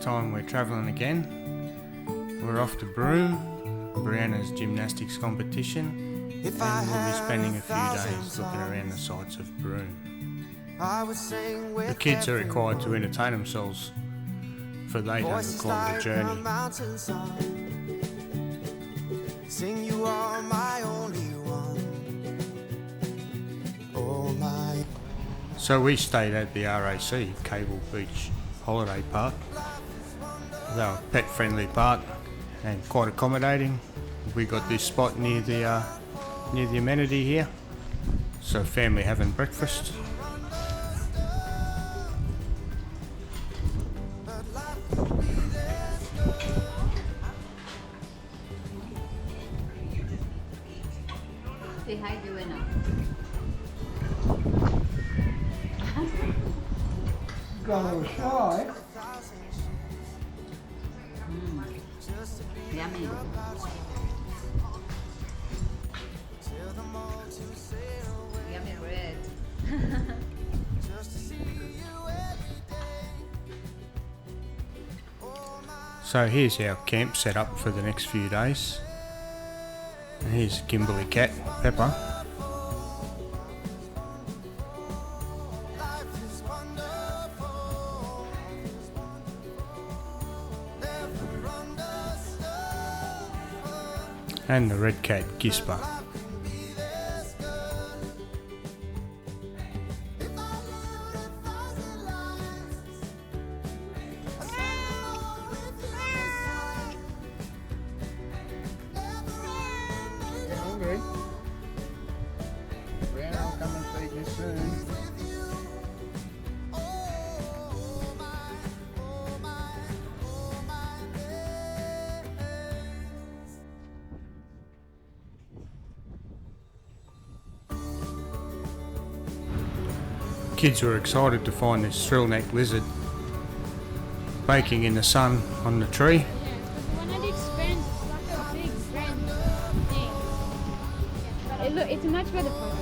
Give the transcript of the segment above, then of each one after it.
time we're travelling again. We're off to Broome, Brianna's gymnastics competition, and we'll be spending a few days looking around the sights of Broome. The kids are required to entertain themselves for the 800-kilometre journey. Sing you are my only one. Oh my. So we stayed at the RAC, Cable Beach Holiday Park. They were a pet-friendly park and quite accommodating. We got this spot near the amenity here, so family having breakfast. Say hi, Joanna. Got a little shy. Yummy. Yummy red. So here's our camp set up for the next few days. And here's Kimberly cat, Pepper. And the red cat, Gisper. Hungry? Brianna, I'll come and feed you soon. Kids were excited to find this frill-necked lizard baking in the sun on the tree. One of the experiments, it's like a big friend thing. Look, it's a much better photo.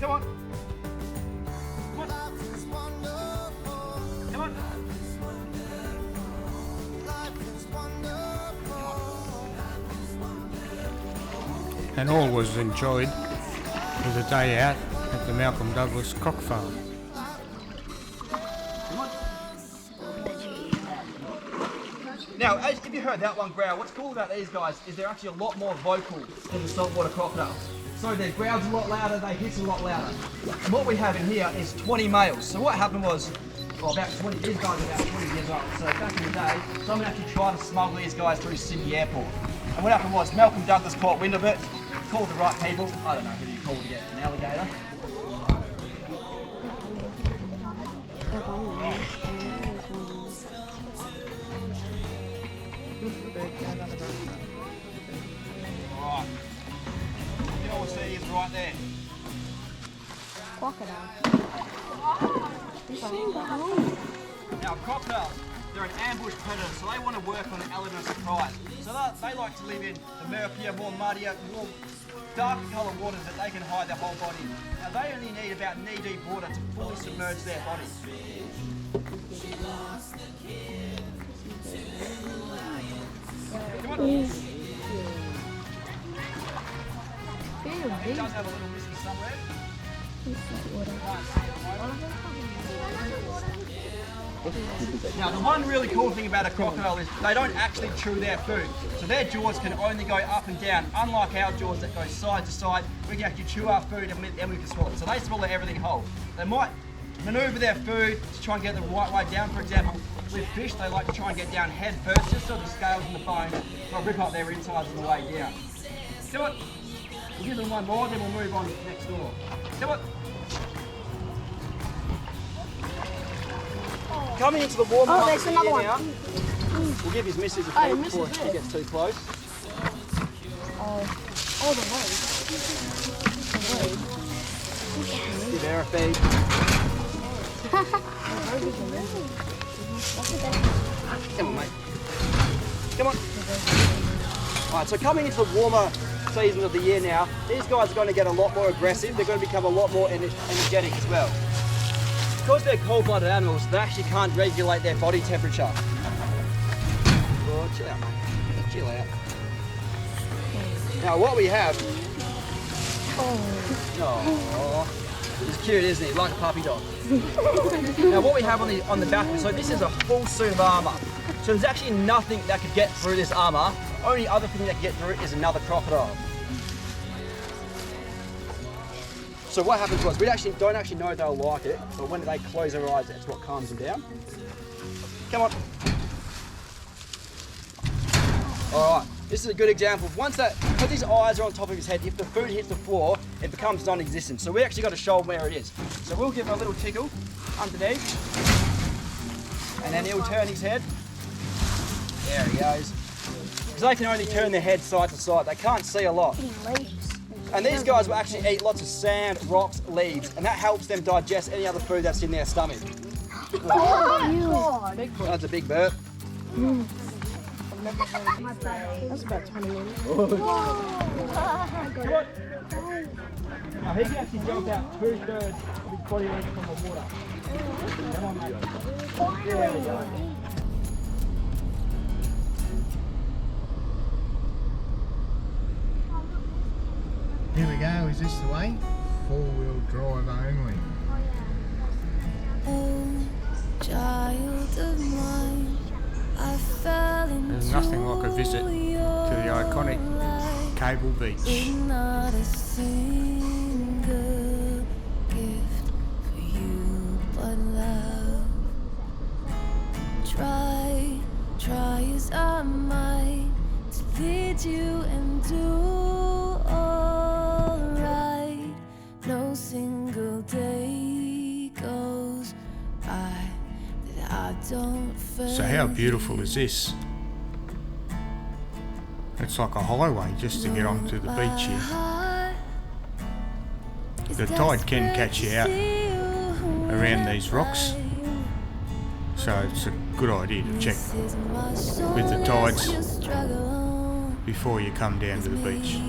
Come on. Come on. Come on. And all was enjoyed with a day out at the Malcolm Douglas Croc Farm. Now, as if you heard that one growl, what's cool about these guys is they're actually a lot more vocal than the saltwater crocodiles. So their growl's a lot louder, they hiss a lot louder. And what we have in here is 20 males. So what happened was, well, about 20, these guys are about 20 years old. So back in the day, someone actually tried to smuggle these guys through Sydney Airport. And what happened was, Malcolm Douglas caught wind of it, called the right people. I don't know who you call to get an alligator. Alright. You know what we see is right there. Crocodile. Now, crocodiles, they're an ambush predator, so they want to work on an element of surprise. So they like to live in the murkier, more muddier, more darker coloured waters that they can hide their whole body. Now, they only need about knee-deep water to fully submerge their body. Come on. He does have a little whiskey somewhere. Now, the one really cool thing about a crocodile is they don't actually chew their food. So their jaws can only go up and down, unlike our jaws that go side to side. We can actually chew our food and we can swallow it. So they swallow everything whole. They might maneuver their food to try and get the right way down. For example, with fish, they like to try and get down head first, just so the scales and the bones will rip up their insides on the way down. Come on. We'll give them one more, then we'll move on next door. Come on. Coming into the warm Oh, there's another one. now. We'll give his missus a feed before she gets too close. Oh, the way. Give her a feed. Come on, mate. Come on. Alright, so coming into the warmer season of the year now, these guys are going to get a lot more aggressive. They're going to become a lot more energetic as well. Because they're cold-blooded animals, they actually can't regulate their body temperature. Oh, chill out, mate. Chill out. Now, what we have... Oh, he's cute, isn't he? Like a puppy dog. Now, what we have on the back, so this is a full suit of armour. So there's actually nothing that could get through this armour. Only other thing that can get through it is another crocodile. So what happens was, we don't actually know if they'll like it, but when they close their eyes, that's what calms them down. Come on. All right, this is a good example. Because his eyes are on top of his head, if the food hits the floor, it becomes non-existent. So we actually got to show him where it is. So we'll give him a little tickle underneath, and then he'll turn his head. There he goes. Because they can only turn their head side to side. They can't see a lot. And these guys will actually eat lots of sand, rocks, leaves, and that helps them digest any other food that's in their stomach. Oh, That's a big burp. that's about 20 minutes. Now he can actually jump out 2/3 of his body length from the water. Come on, mate. There we go. Here we go, is this the way? 4-wheel drive only. Child of mine, I fell into There's nothing like a visit to the iconic Cable Beach. not a single gift for you but love. Try as I might to lead you and do all right. No single day goes by that I don't feel. So how beautiful is this? It's like a highway just to get onto the beach here. The tide can catch you out around these rocks, so it's a good idea to check with the tides before you come down to the beach.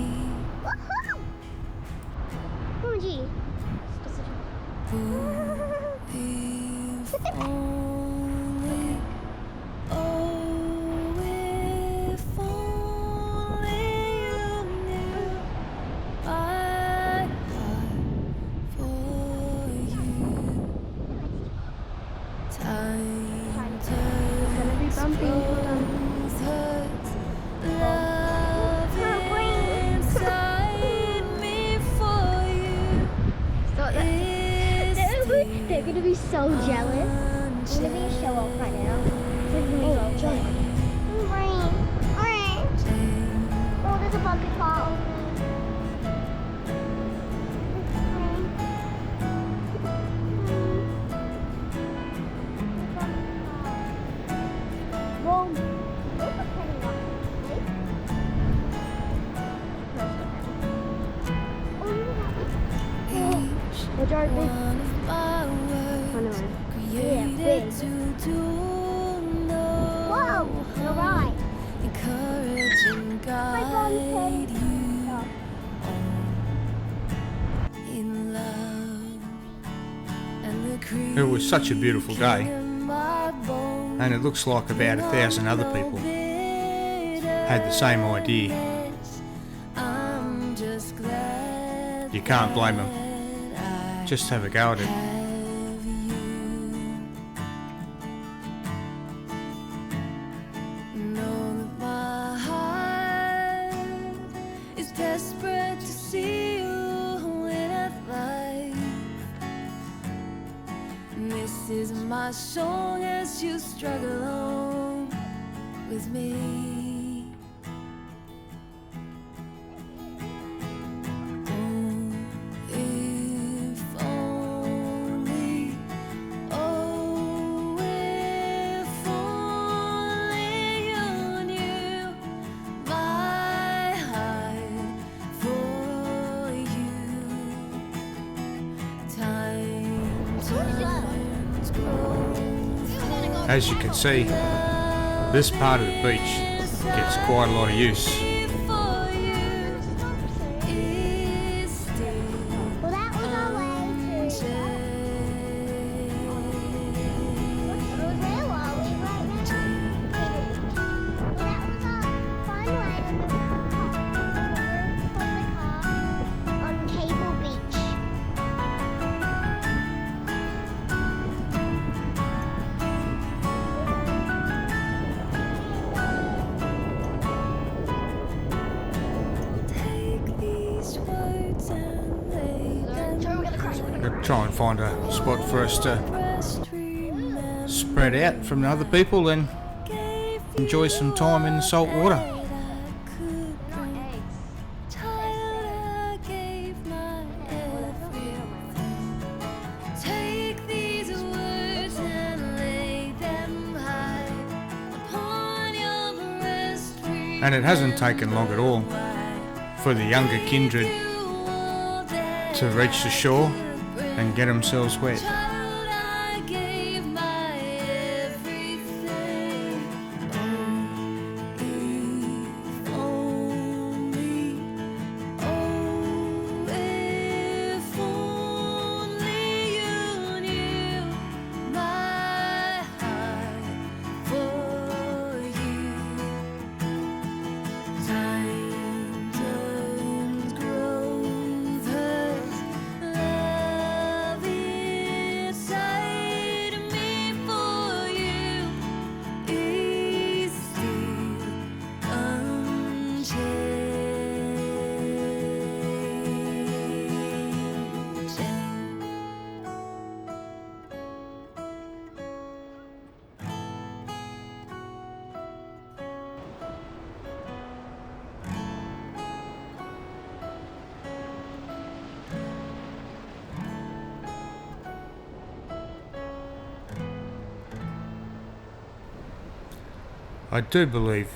They're gonna be so jealous. Let me show off right now. Oh, jealous. Oh, there's a bumpy fall. Which are big. Yeah, big. Whoa, you're right. My mom's It was such a beautiful day, and it looks like about 1,000 other people had the same idea. You can't blame them. Just have a go at it. Desperate to see you in a life. And this is my song as you struggle on with me. Oh, if only, oh, if only you knew my heart for you. Time turns growth. As you can see, this part of the beach Gets quite a lot of use. Well, that was our way to. Where are we right now? Well, that was our fun way on the car on Cable Beach. Gotta try and find a spot for us to spread out from the other people and enjoy some time in the salt water. And it hasn't taken long at all for the younger Kindred to reach the shore and get themselves wet. I do believe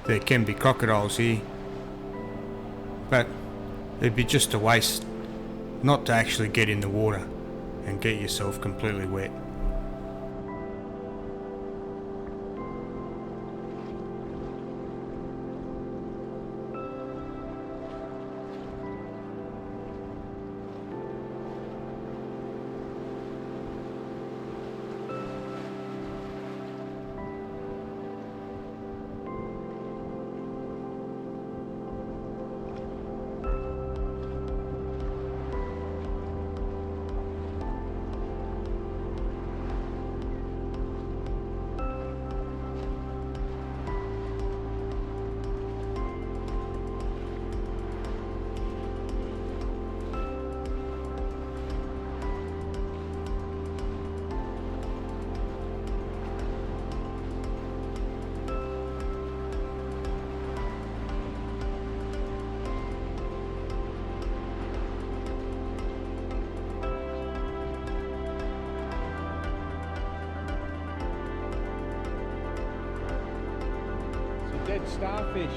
there can be crocodiles here, but it'd be just a waste not to actually get in the water and get yourself completely wet. Dead starfish.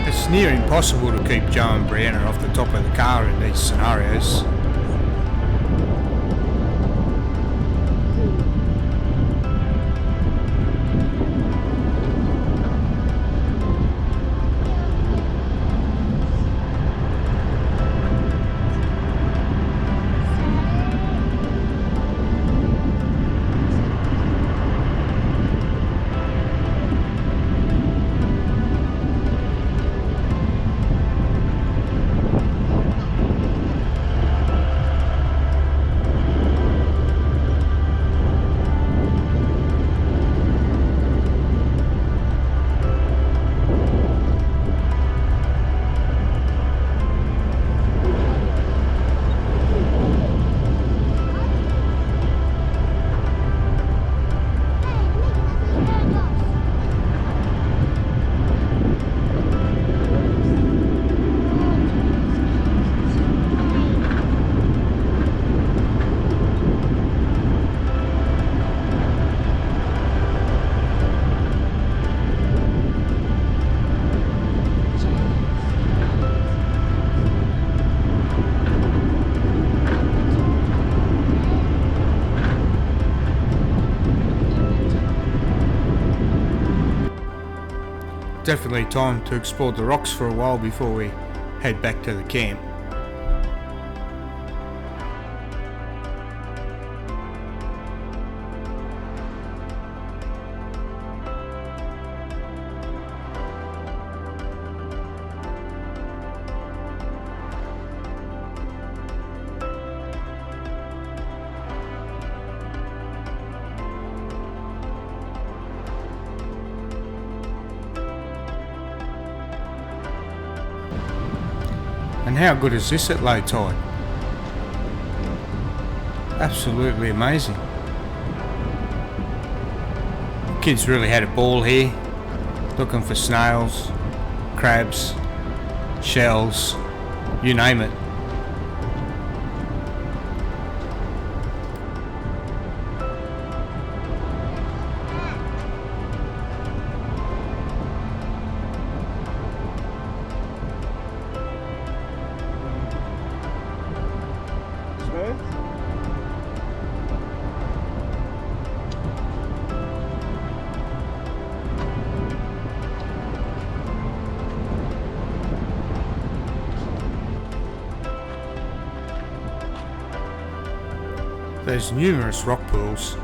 It's near impossible to keep Joe and Brianna off the top of the car in these scenarios. definitely time to explore the rocks for a while before we head back to the camp. And how good is this at low tide? Absolutely amazing. The kids really had a ball here, looking for snails, crabs, shells, you name it. There's numerous rock pools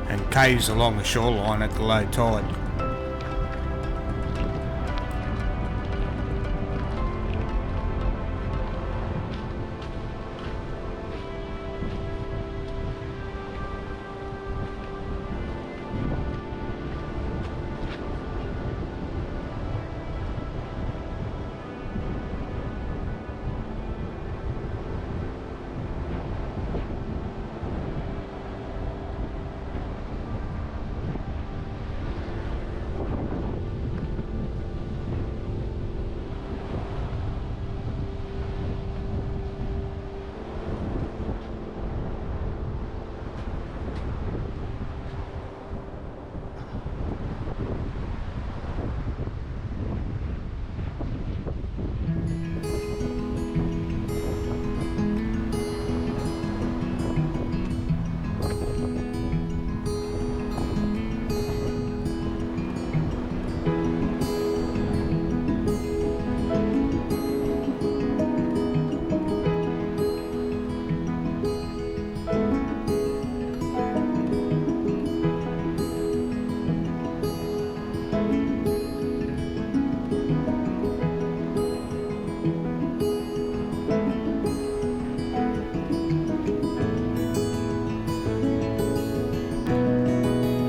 and caves along the shoreline at the low tide.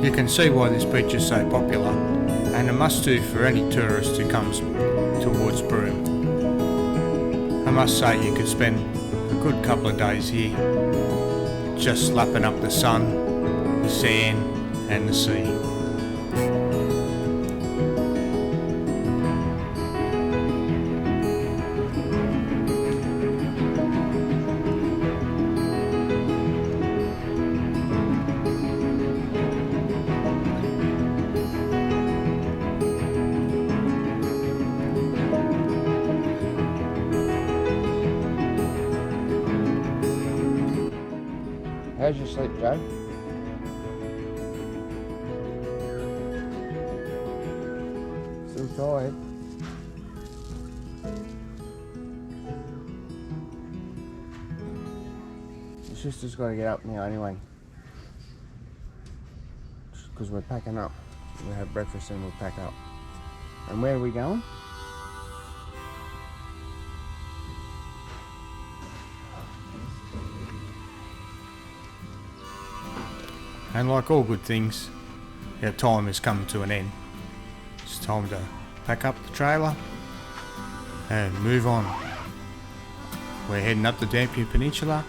You can see why this beach is so popular, and a must-do for any tourist who comes towards Broome. I must say you could spend a good couple of days here, just lapping up the sun, the sand and the sea. How's your sleep, Joe? Still tired? Your sister's got to get up now anyway. Because we're packing up. We have breakfast and we'll pack up. And where are we going? And like all good things, our time has come to an end. It's time to pack up the trailer and move on. We're heading up the Dampier Peninsula,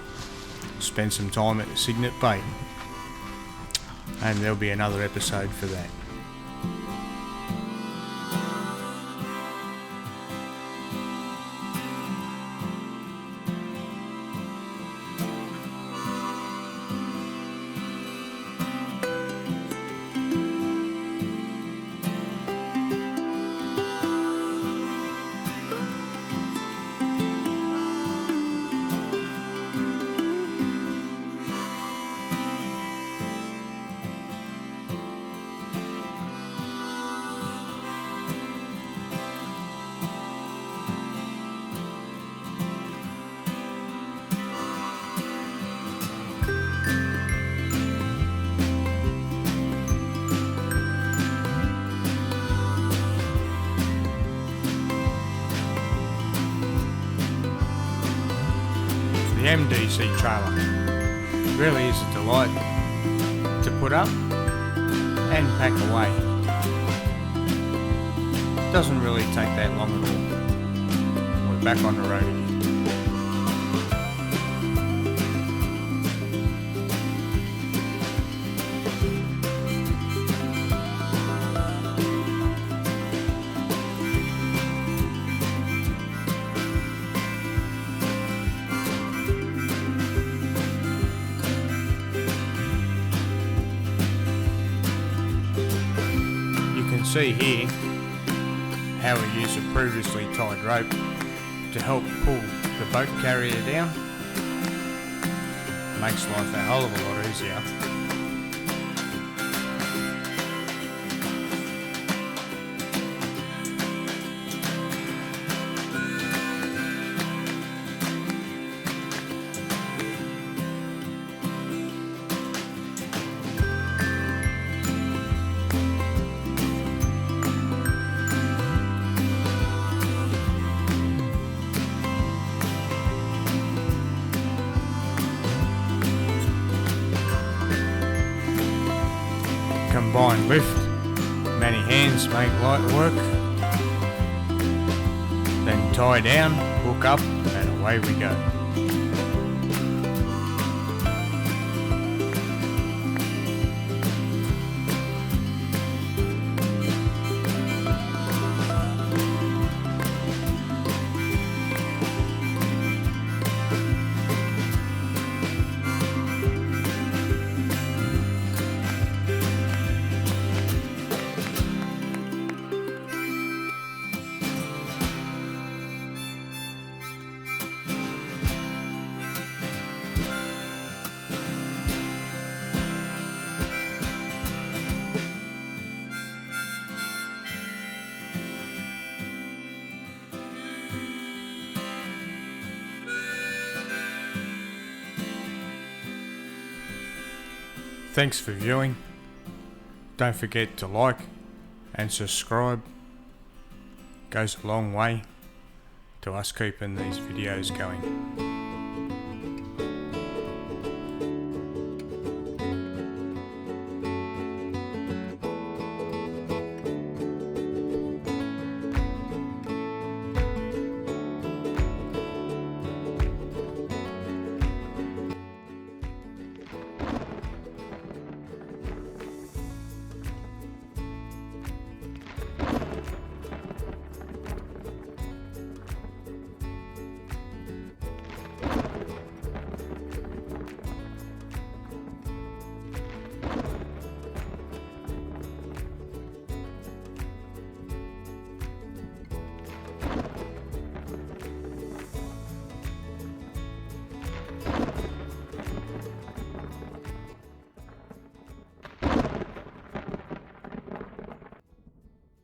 spend some time at Signet Bay, and there'll be another episode for that. The MDC trailer really is a delight to put up and pack away. Doesn't really take that long at all. We're back on the road again. See here how we use a previously tied rope to help pull the boat carrier down. Makes life a hell of a lot easier. Combined lift, many hands make light work, then tie down, hook up and away we go. Thanks for viewing. Don't forget to like and subscribe. Goes a long way to us keeping these videos going.